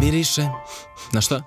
miriše. Na šta?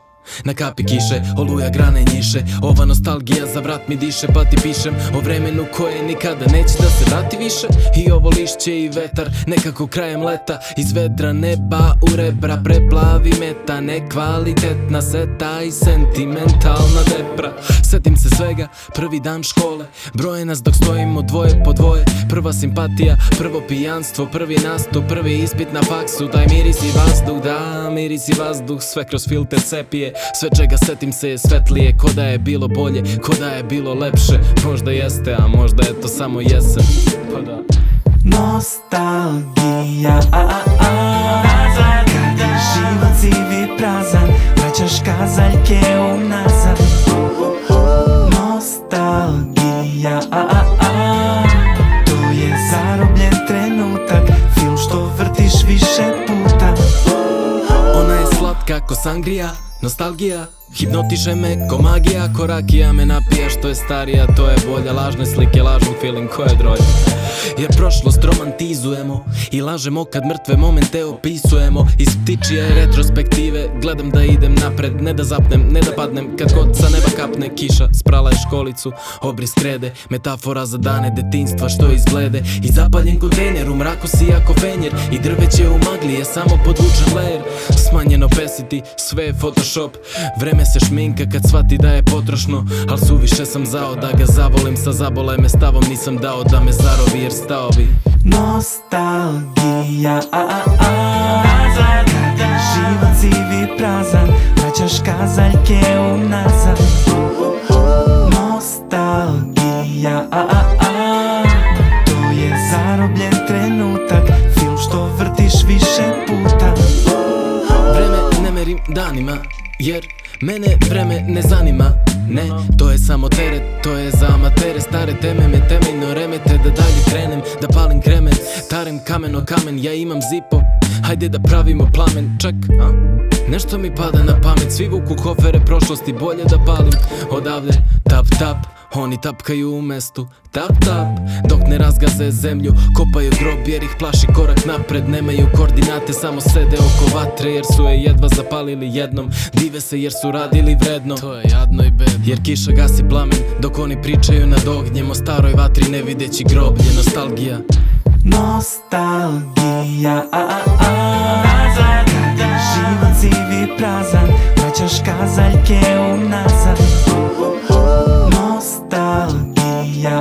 Na kapi kiše, oluja grane njiše. Ova nostalgija za vrat mi diše, pa ti pišem o vremenu koje nikada neće da se vrati više. I ovo lišće i vetar, nekako krajem leta, iz vedra neba u rebra preplavi meta. Nekvalitetna seta i sentimentalna depra. Setim se svega, prvi dan škole, broje nas dok stojimo dvoje po dvoje. Prva simpatija, prvo pijanstvo, prvi nastup, prvi ispit na faksu. Daj mirisi vazduh, da mirisi vazduh, sve kroz filter sepije. Sve čega setim se je svetlije, ko da je bilo bolje, ko da je bilo lepše. Možda jeste, a možda je to samo jesen. Pa da. Nostalgija, kad je život siv i prazan, vraćaš kazaljke unazad. Nostalgija, to je zarobljen trenutak, film što vrtiš više puta. Ona je slatka ko sangrija, nostalgija hipnotiše me ko magija, ko rakija me napija. Što je starija to je bolja, lažne slike, lažan feeling ko je droj. Jer prošlost romantizujemo i lažemo kad mrtve momente opisujemo. Iz ptičije retrospektive gledam da idem napred, ne da zapnem, ne da padnem. Kad god sa neba kapne kiša, sprala je školicu, obris krede, metafora za dane detinjstva što izglede. I zapaljen kontejner, u mraku si jako fenjer, i drveće u magli je samo podvučen layer. Smanjeno pesiti, sve je photoshop, vreme se šminka kad shvati da je potrošno. Al suviše sam zao da ga zavolim, sa zabole me stavom nisam dao da me zarovi jer stao bi. Nostalgija, kad je život siv i prazan, vraćaš kazaljke unazad. Nostalgija, to je zarobljen trenutak, film što vrtiš više puta. Vreme ne merim danima, jer mene vreme ne zanima. Ne, to je samo teret, to je za amatere. Stare teme me temeljno remete, da dalje krenem, da palim kremen. Tarem kamen o kamen, ja imam zipo, hajde da pravimo plamen. Ček, nešto mi pada na pamet, svi vuku kofere prošlosti, bolje da palim odavde. Tap tap, oni tapkaju u mestu, tap tap, dok ne razgaze zemlju. Kopaju grob jer ih plaši korak napred. Nemaju koordinate, samo sede oko vatre, jer su je jedva zapalili jednom. Dive se jer su radili vredno, to je jadno i bedno. Jer kiša gasi plamen, dok oni pričaju nad ognjem o staroj vatri ne videći groblje. Nostalgija. Nostalgija, kad je život siv i prazan, vraćaš kazaljke unazad. Nostalgija,